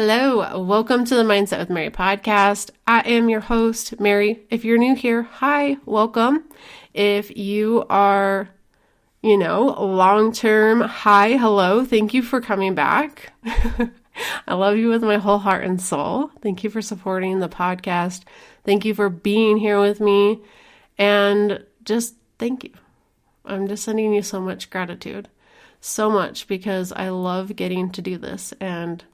Hello, welcome to the Mindset with Mary podcast. I am your host, Mary. If you're new here, hi, welcome. If you are, long-term, hi, hello, thank you for coming back. I love you with my whole heart and soul. Thank you for supporting the podcast. Thank you for being here with me. And just thank you. I'm just sending you so much gratitude. So much because I love getting to do this, and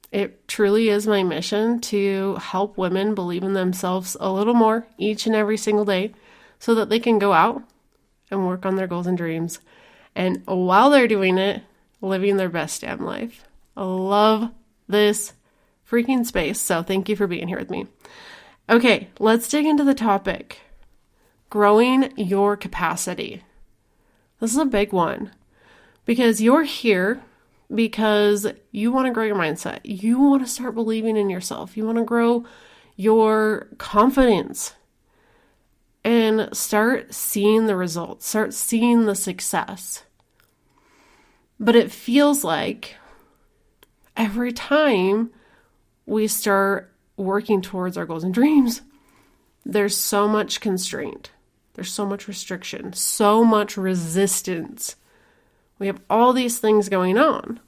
it truly is my mission to help women believe in themselves a little more each and every single day so that they can go out and work on their goals and dreams. And while they're doing it, living their best damn life. I love this freaking space. So thank you for being here with me. Okay, let's dig into the topic. Growing your capacity. This is a big one because you're here because you want to grow your mindset. You want to start believing in yourself. You want to grow your confidence and start seeing the results, start seeing the success. But it feels like every time we start working towards our goals and dreams, there's so much constraint. There's so much restriction, so much resistance. We have all these things going on.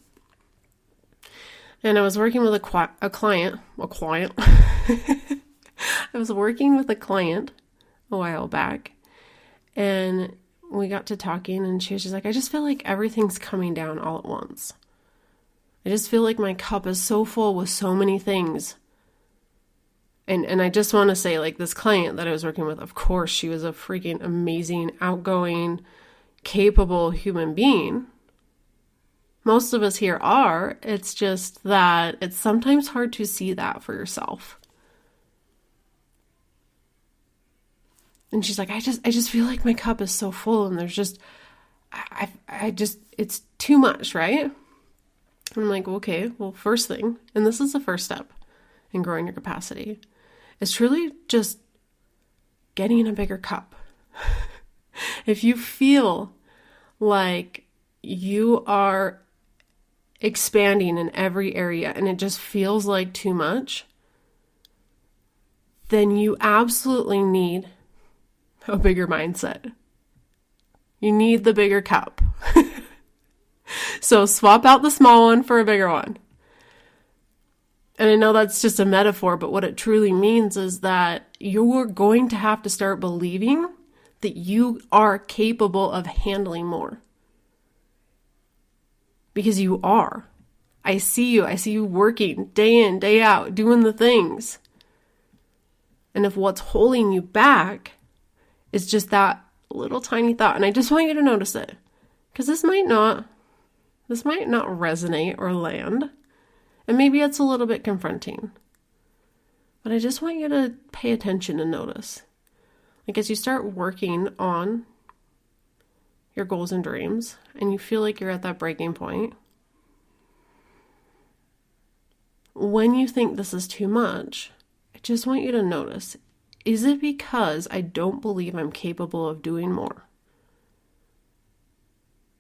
And I was working with a client. I was working with a client a while back, and we got to talking, and she was just like, I just feel like everything's coming down all at once. I just feel like my cup is so full with so many things. And I just want to say, like, this client that I was working with, of course, she was a freaking amazing, outgoing, capable human being. Most of us here are. It's just that it's sometimes hard to see that for yourself. And she's like, I just feel like my cup is so full, and there's just, it's too much, right? And I'm like, okay, well, first thing, and this is the first step in growing your capacity, is truly just getting a bigger cup. If you feel like you are expanding in every area and it just feels like too much, then you absolutely need a bigger mindset. You need the bigger cup. So swap out the small one for a bigger one. And I know that's just a metaphor, but what it truly means is that you're going to have to start believing that you are capable of handling more. Because you are. I see you working day in, day out, doing the things. And if what's holding you back is just that little tiny thought, and I just want you to notice it, because this might not resonate or land. And maybe it's a little bit confronting. But I just want you to pay attention and notice. Like, as you start working on your goals and dreams, and you feel like you're at that breaking point, when you think this is too much, I just want you to notice, is it because I don't believe I'm capable of doing more?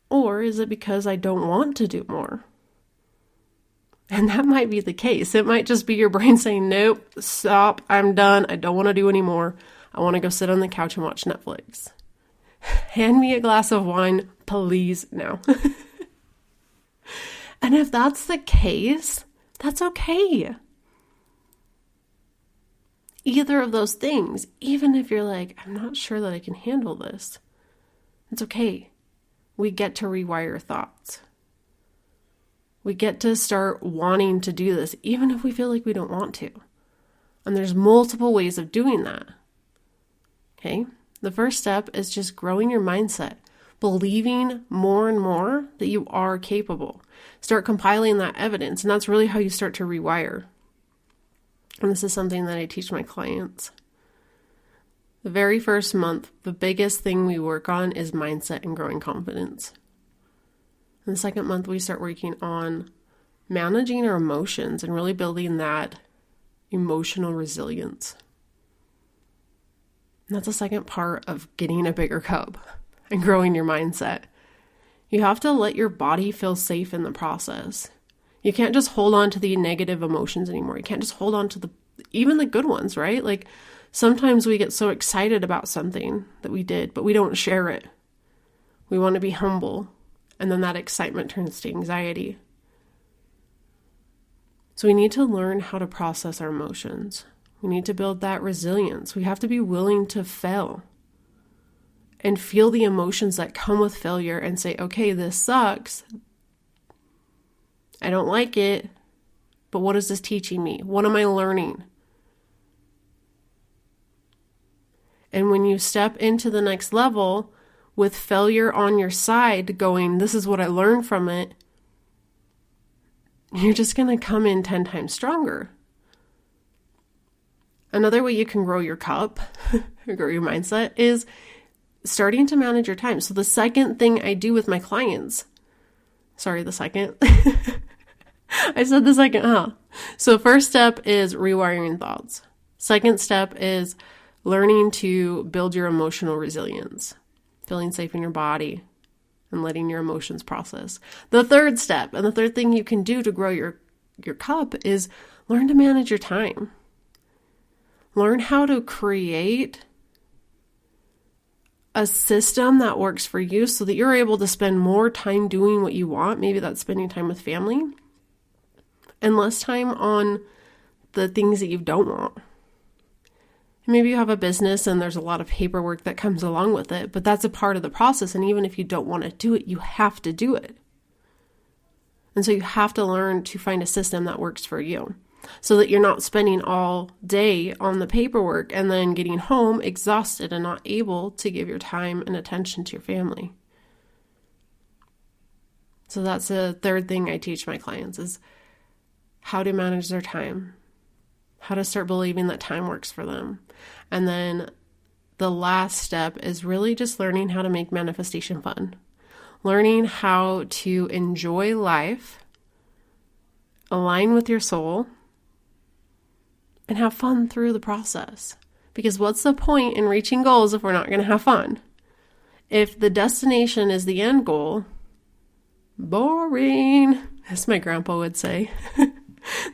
Or is it because I don't want to do more? And that might be the case. It might just be your brain saying, nope, stop, I'm done. I don't want to do anymore. I want to go sit on the couch and watch Netflix. Hand me a glass of wine, please, now. And if that's the case, that's okay. Either of those things, even if you're like, I'm not sure that I can handle this, it's okay. We get to rewire thoughts. We get to start wanting to do this, even if we feel like we don't want to. And there's multiple ways of doing that. Okay? The first step is just growing your mindset, believing more and more that you are capable. Start compiling that evidence, and that's really how you start to rewire. And this is something that I teach my clients. The very first month, the biggest thing we work on is mindset and growing confidence. In the second month, we start working on managing our emotions and really building that emotional resilience. And that's the second part of getting a bigger cup and growing your mindset. You have to let your body feel safe in the process. You can't just hold on to the negative emotions anymore. You can't just hold on to even the good ones, right? Like sometimes we get so excited about something that we did, but we don't share it. We want to be humble, and then that excitement turns to anxiety. So we need to learn how to process our emotions. We need to build that resilience. We have to be willing to fail and feel the emotions that come with failure and say, okay, this sucks. I don't like it, but what is this teaching me? What am I learning? And when you step into the next level with failure on your side, going, this is what I learned from it, you're just going to come in 10 times stronger. Another way you can grow your cup, or grow your mindset, is starting to manage your time. So the second thing I do with my clients, the second. I said the second, So first step is rewiring thoughts. Second step is learning to build your emotional resilience, feeling safe in your body and letting your emotions process. The third step, and the third thing you can do to grow your cup, is learn to manage your time. Learn how to create a system that works for you so that you're able to spend more time doing what you want. Maybe that's spending time with family and less time on the things that you don't want. Maybe you have a business and there's a lot of paperwork that comes along with it, but that's a part of the process. And even if you don't want to do it, you have to do it. And so you have to learn to find a system that works for you so that you're not spending all day on the paperwork and then getting home exhausted and not able to give your time and attention to your family. So that's the third thing I teach my clients, is how to manage their time, how to start believing that time works for them. And then the last step is really just learning how to make manifestation fun. Learning how to enjoy life, align with your soul, and have fun through the process. Because what's the point in reaching goals if we're not going to have fun? If the destination is the end goal, boring, as my grandpa would say.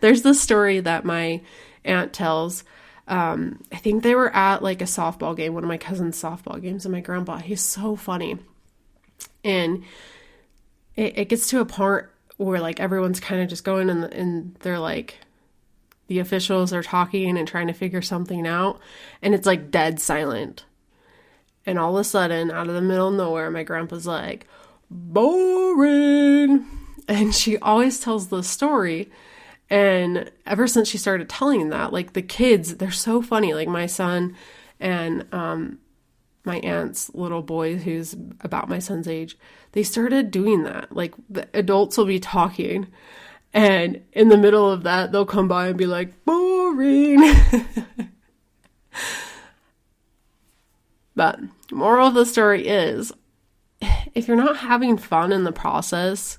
There's this story that my aunt tells. I think they were at like a softball game, one of my cousin's softball games, and my grandpa, he's so funny. And it gets to a part where like everyone's kind of just going and they're like, the officials are talking and trying to figure something out, and it's like dead silent. And all of a sudden, out of the middle of nowhere, my grandpa's like, boring. And she always tells the story. And ever since she started telling that, like the kids, they're so funny. Like my son and my aunt's little boy, who's about my son's age, they started doing that. Like the adults will be talking, and in the middle of that, they'll come by and be like, boring. But moral of the story is, if you're not having fun in the process,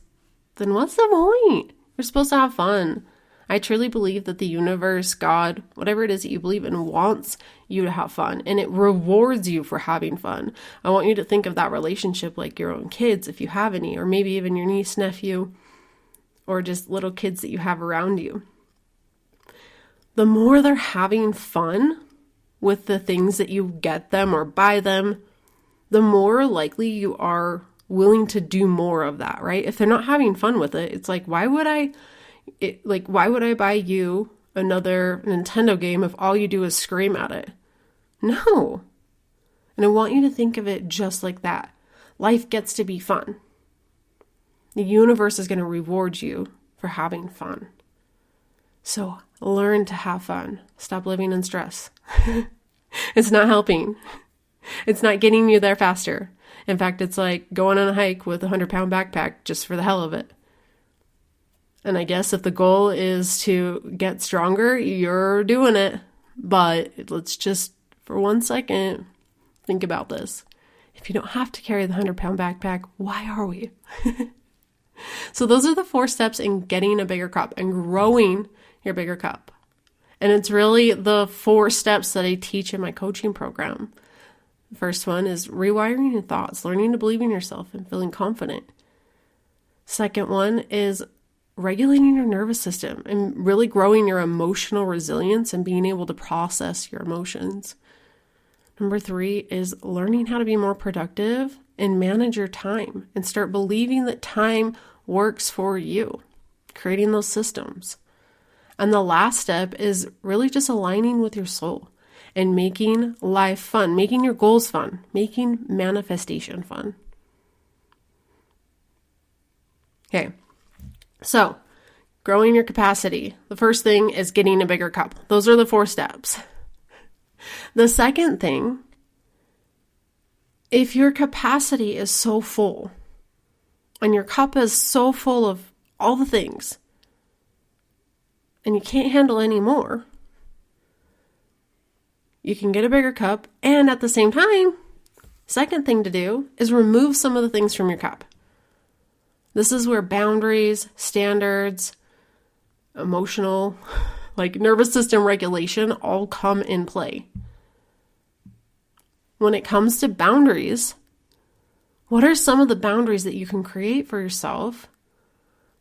then what's the point? You're supposed to have fun. I truly believe that the universe, God, whatever it is that you believe in, wants you to have fun, and it rewards you for having fun. I want you to think of that relationship like your own kids, if you have any, or maybe even your niece, nephew, or just little kids that you have around you. The more they're having fun with the things that you get them or buy them, the more likely you are willing to do more of that, right? If they're not having fun with it, it's like, why would I buy you another Nintendo game if all you do is scream at it? No. And I want you to think of it just like that. Life gets to be fun. The universe is going to reward you for having fun. So learn to have fun. Stop living in stress. It's not helping. It's not getting you there faster. In fact, it's like going on a hike with a 100-pound backpack just for the hell of it. And I guess if the goal is to get stronger, you're doing it. But let's just, for 1 second, think about this. If you don't have to carry the 100-pound backpack, why are we? So those are the 4 steps in getting a bigger cup and growing your bigger cup. And it's really the 4 steps that I teach in my coaching program. The first one is rewiring your thoughts, learning to believe in yourself and feeling confident. Second one is regulating your nervous system and really growing your emotional resilience and being able to process your emotions. Number 3 is learning how to be more productive and manage your time and start believing that time works for you, creating those systems. And the last step is really just aligning with your soul and making life fun, making your goals fun, making manifestation fun. Okay, so growing your capacity. The first thing is getting a bigger cup. Those are the 4 steps. The second thing, if your capacity is so full and your cup is so full of all the things and you can't handle any more, you can get a bigger cup, and at the same time, second thing to do is remove some of the things from your cup. This is where boundaries, standards, emotional, like nervous system regulation all come in play. When it comes to boundaries, what are some of the boundaries that you can create for yourself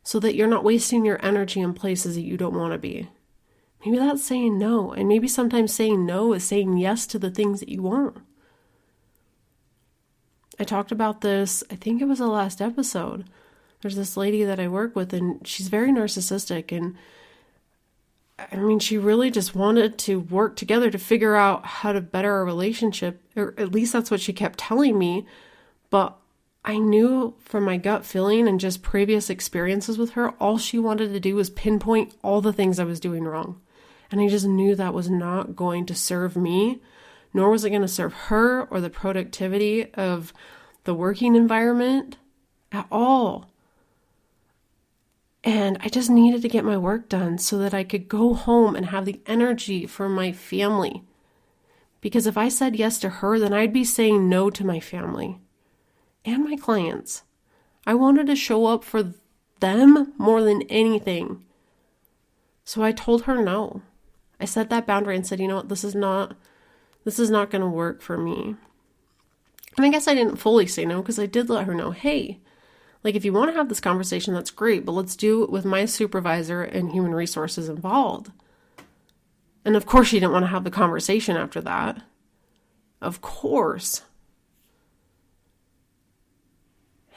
so that you're not wasting your energy in places that you don't want to be? Maybe that's saying no, and maybe sometimes saying no is saying yes to the things that you want. I talked about this, I think it was the last episode. There's this lady that I work with, and she's very narcissistic, and I mean, she really just wanted to work together to figure out how to better our relationship, or at least that's what she kept telling me. But I knew from my gut feeling and just previous experiences with her, all she wanted to do was pinpoint all the things I was doing wrong. And I just knew that was not going to serve me, nor was it going to serve her or the productivity of the working environment at all. And I just needed to get my work done so that I could go home and have the energy for my family. Because if I said yes to her, then I'd be saying no to my family and my clients. I wanted to show up for them more than anything. So I told her no. I set that boundary and said, you know what, this is not going to work for me. And I guess I didn't fully say no, because I did let her know, hey, like, if you want to have this conversation, that's great, but let's do it with my supervisor and human resources involved. And of course, she didn't want to have the conversation after that. Of course.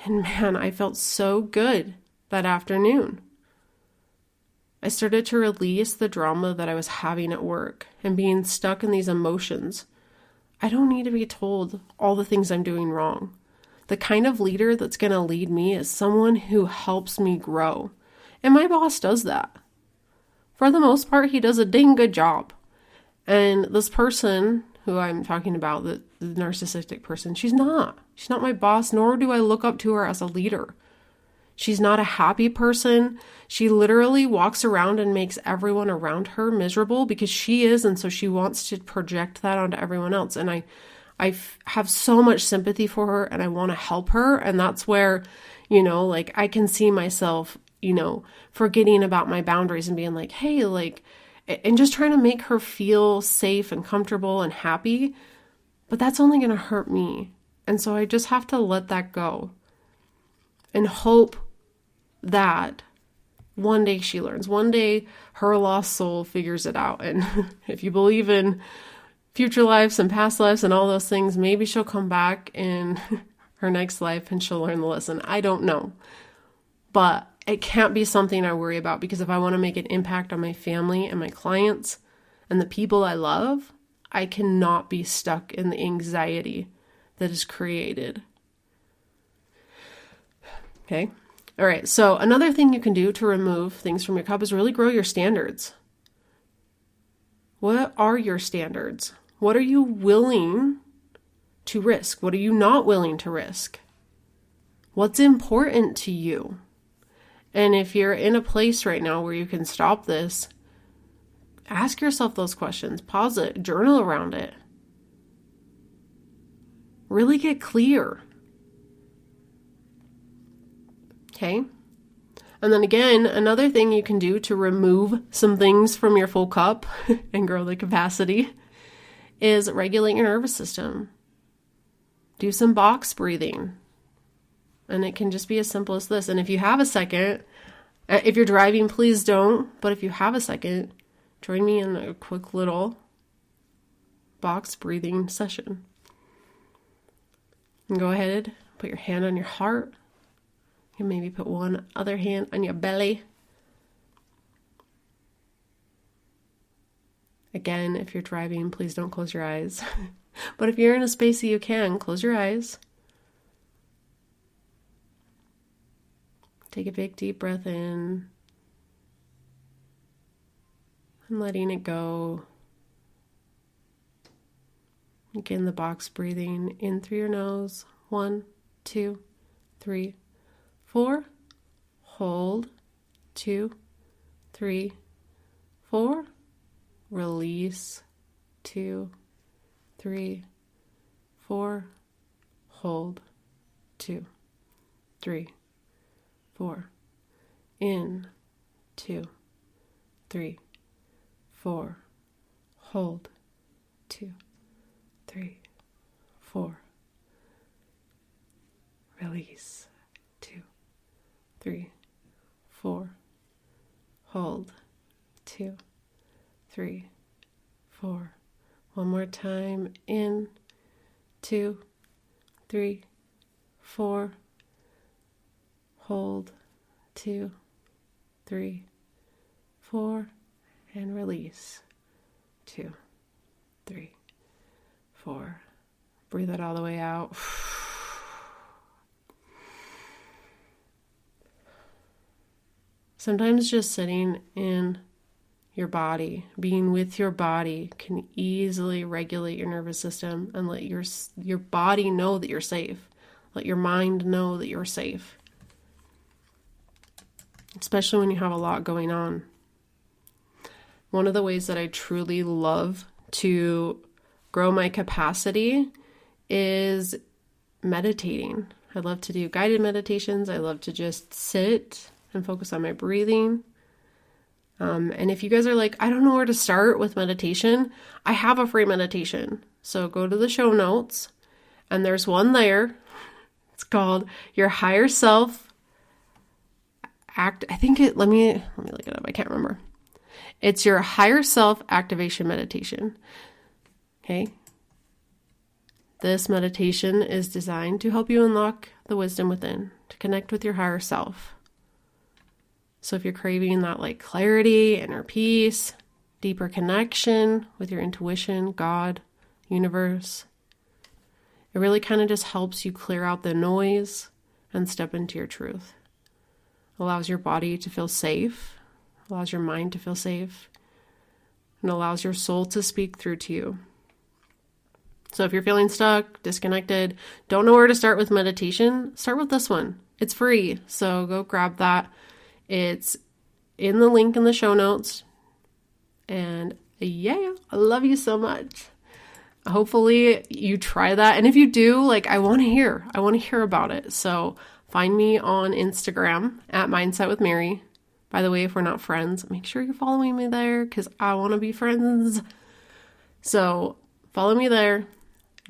And man, I felt so good that afternoon. I started to release the drama that I was having at work and being stuck in these emotions. I don't need to be told all the things I'm doing wrong. The kind of leader that's going to lead me is someone who helps me grow. And my boss does that. For the most part, he does a dang good job. And this person who I'm talking about, the narcissistic person, she's not my boss, nor do I look up to her as a leader. She's not a happy person. She literally walks around and makes everyone around her miserable because she is, and so she wants to project that onto everyone else. And I have so much sympathy for her, and I want to help her. And that's where, like, I can see myself, forgetting about my boundaries and being like, hey, like, and just trying to make her feel safe and comfortable and happy. But that's only going to hurt me. And so I just have to let that go and hope that one day she learns. One day her lost soul figures it out. And if you believe in future lives and past lives and all those things, maybe she'll come back in her next life and she'll learn the lesson. I don't know. But it can't be something I worry about, because if I want to make an impact on my family and my clients and the people I love, I cannot be stuck in the anxiety that is created. Okay. All right. So another thing you can do to remove things from your cup is really grow your standards. What are your standards? What are you willing to risk? What are you not willing to risk? What's important to you? And if you're in a place right now where you can stop this, ask yourself those questions, pause it, journal around it. Really get clear. Okay? And then again, another thing you can do to remove some things from your full cup and grow the capacity is regulate your nervous system. Do some box breathing. And it can just be as simple as this. And if you have a second, If you're driving, please don't. But if you have a second, join me in a quick little box breathing session. And go ahead, put your hand on your heart. You can maybe put one other hand on your belly. Again, if you're driving, please don't close your eyes. But if you're in a space that you can, close your eyes. Take a big deep breath in. And letting it go. Again, the box breathing in through your nose. 1, 2, 3, 4. Hold. 2, 3, 4. Release. 2, 3, 4. Hold. 2, 3, 4. In. 2, 3, 4. Hold. 2, 3, 4. Release. 2, 3, 4. Hold. 2, 3, 4. One more time. In. 2, 3, 4. Hold. 2, 3, 4. And release. 2, 3, 4. Breathe it all the way out. Sometimes just sitting in your body, being with your body, can easily regulate your nervous system and let your body know that you're safe. Let your mind know that you're safe. Especially when you have a lot going on. One of the ways that I truly love to grow my capacity is meditating. I love to do guided meditations. I love to just sit and focus on my breathing. And if you guys are like, I don't know where to start with meditation, I have a free meditation. So go to the show notes and there's one there. It's called Your Higher Self Act. I think let me look it up. I can't remember. It's Your Higher Self Activation Meditation. Okay. This meditation is designed to help you unlock the wisdom within, to connect with your higher self. So if you're craving that like clarity, inner peace, deeper connection with your intuition, God, universe, it really kind of just helps you clear out the noise and step into your truth. Allows your body to feel safe, allows your mind to feel safe, and allows your soul to speak through to you. So if you're feeling stuck, disconnected, don't know where to start with meditation, start with this one. It's free, so go grab that. It's in the link in the show notes. And yeah, I love you so much. Hopefully you try that. And if you do, like, I want to hear about it. So find me on Instagram at Mindset with Mary. By the way, if we're not friends, make sure you're following me there because I want to be friends. So follow me there,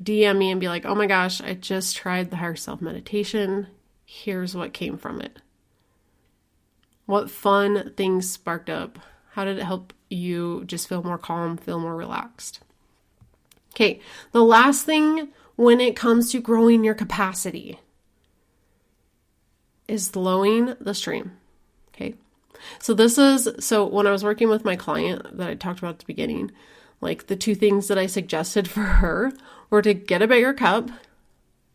DM me and be like, oh my gosh, I just tried the higher self meditation. Here's what came from it. What fun things sparked up? How did it help you just feel more calm, feel more relaxed? Okay, the last thing when it comes to growing your capacity is slowing the stream. Okay, so when I was working with my client that I talked about at the beginning, like the two things that I suggested for her were to get a bigger cup.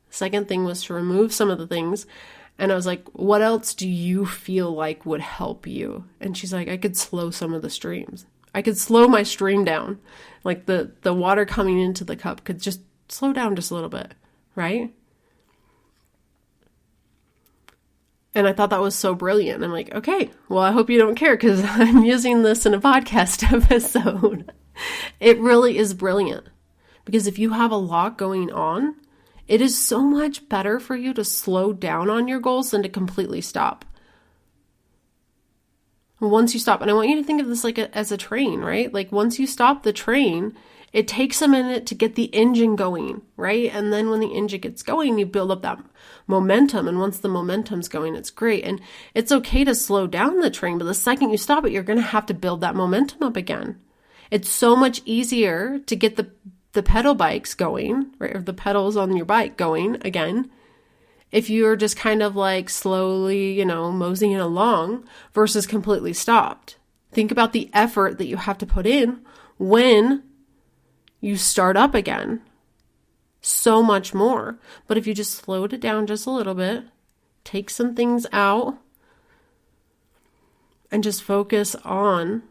Second thing was to remove some of the things. And I was like, what else do you feel like would help you? And she's like, I could slow some of the streams. I could slow my stream down. Like the water coming into the cup could just slow down just a little bit, right? And I thought that was so brilliant. I'm like, okay, well, I hope you don't care because I'm using this in a podcast episode. It really is brilliant because if you have a lot going on, it is so much better for you to slow down on your goals than to completely stop. Once you stop, and I want you to think of this like as a train, right? Like once you stop the train, it takes a minute to get the engine going, right? And then when the engine gets going, you build up that momentum. And once the momentum's going, it's great. And it's okay to slow down the train, but the second you stop it, you're going to have to build that momentum up again. It's so much easier to get the pedal bikes going, right? Or the pedals on your bike going again, if you're just kind of like slowly, moseying along versus completely stopped. Think about the effort that you have to put in when you start up again. So much more. But if you just slowed it down just a little bit, take some things out, and just focus on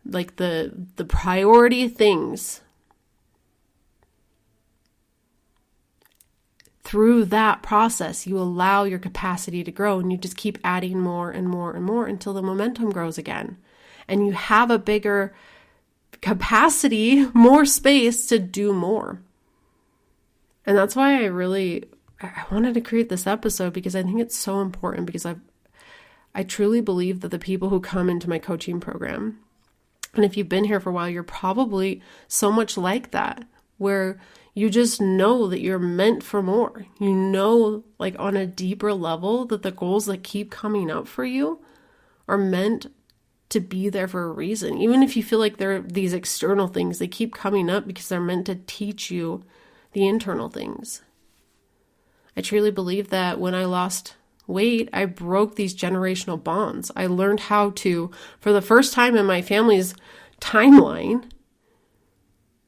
like the priority things, through that process, you allow your capacity to grow, and you just keep adding more and more and more until the momentum grows again. And you have a bigger capacity, more space to do more. And that's why I wanted to create this episode, because I think it's so important, because I truly believe that the people who come into my coaching program, and if you've been here for a while, you're probably so much like that, where you just know that you're meant for more. You know, like on a deeper level, that the goals that keep coming up for you are meant to be there for a reason. Even if you feel like they're these external things, they keep coming up because they're meant to teach you the internal things. I truly believe that when I lost weight, I broke these generational bonds. I learned how to, for the first time in my family's timeline,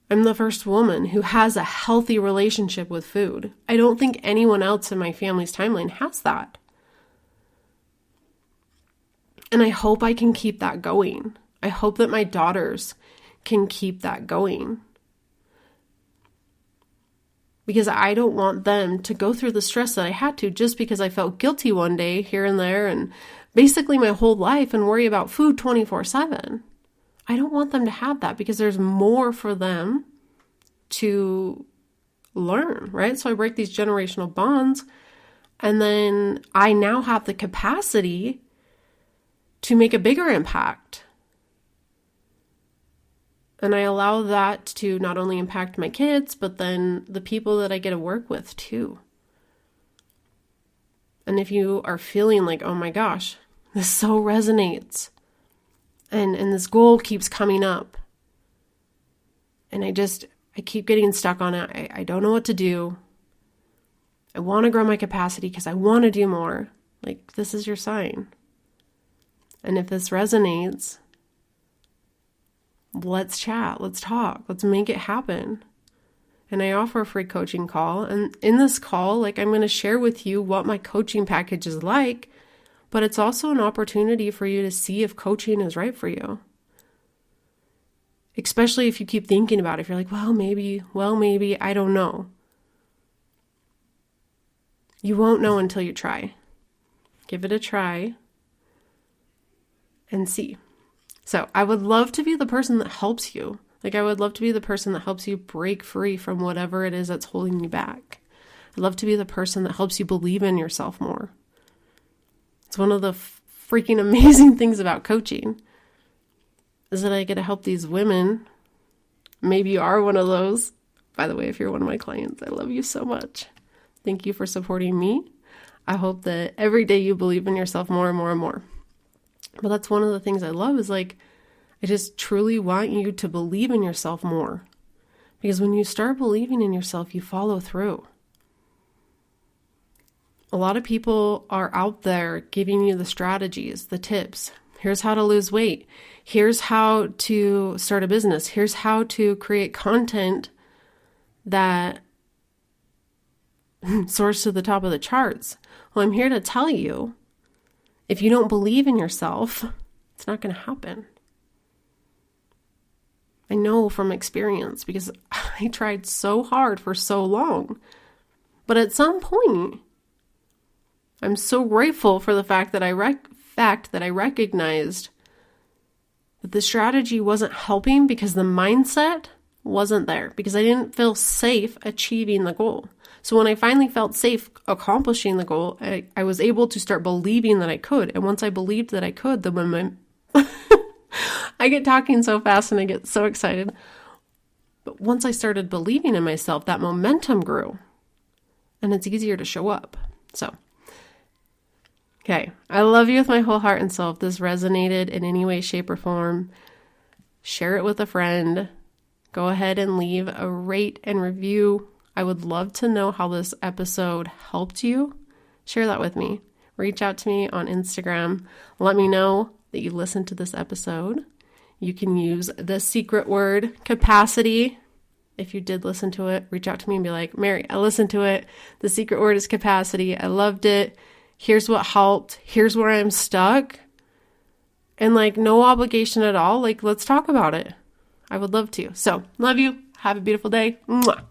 I'm the first woman who has a healthy relationship with food. I don't think anyone else in my family's timeline has that. And I hope I can keep that going. I hope that my daughters can keep that going. Because I don't want them to go through the stress that I had to just because I felt guilty one day here and there and basically my whole life and worry about food 24/7. I don't want them to have that, because there's more for them to learn, right? So I break these generational bonds, and then I now have the capacity to make a bigger impact. And I allow that to not only impact my kids, but then the people that I get to work with too. And if you are feeling like, oh my gosh, this so resonates, and this goal keeps coming up, and I keep getting stuck on it. I don't know what to do. I want to grow my capacity because I want to do more. Like, this is your sign. And if this resonates, let's chat, let's talk, let's make it happen. And I offer a free coaching call. And in this call, like, I'm going to share with you what my coaching package is like, but it's also an opportunity for you to see if coaching is right for you. Especially if you keep thinking about it. If you're like, well, maybe, I don't know. You won't know until you try. Give it a try and see. So I would love to be the person that helps you. Like, I would love to be the person that helps you break free from whatever it is that's holding you back. I'd love to be the person that helps you believe in yourself more. It's one of the freaking amazing things about coaching, is that I get to help these women. Maybe you are one of those. By the way, if you're one of my clients, I love you so much. Thank you for supporting me. I hope that every day you believe in yourself more and more and more. But that's one of the things I love, is like, I just truly want you to believe in yourself more. Because when you start believing in yourself, you follow through. A lot of people are out there giving you the strategies, the tips. Here's how to lose weight. Here's how to start a business. Here's how to create content that soars to the top of the charts. Well, I'm here to tell you, if you don't believe in yourself, it's not going to happen. I know from experience, because I tried so hard for so long. But at some point, I'm so grateful for the fact that I recognized that the strategy wasn't helping, because the mindset wasn't there because I didn't feel safe achieving the goal. So when I finally felt safe accomplishing the goal, I was able to start believing that I could. And once I believed that I could, the moment I get talking so fast and I get so excited. But once I started believing in myself, that momentum grew and it's easier to show up. So, okay. I love you with my whole heart and soul. If this resonated in any way, shape, or form, share it with a friend. Go ahead and leave a rate and review. I would love to know how this episode helped you. Share that with me. Reach out to me on Instagram. Let me know that you listened to this episode. You can use the secret word capacity. If you did listen to it, reach out to me and be like, Mary, I listened to it. The secret word is capacity. I loved it. Here's what helped. Here's where I'm stuck. And like no obligation at all. Like, let's talk about it. I would love to. So love you. Have a beautiful day. Mwah.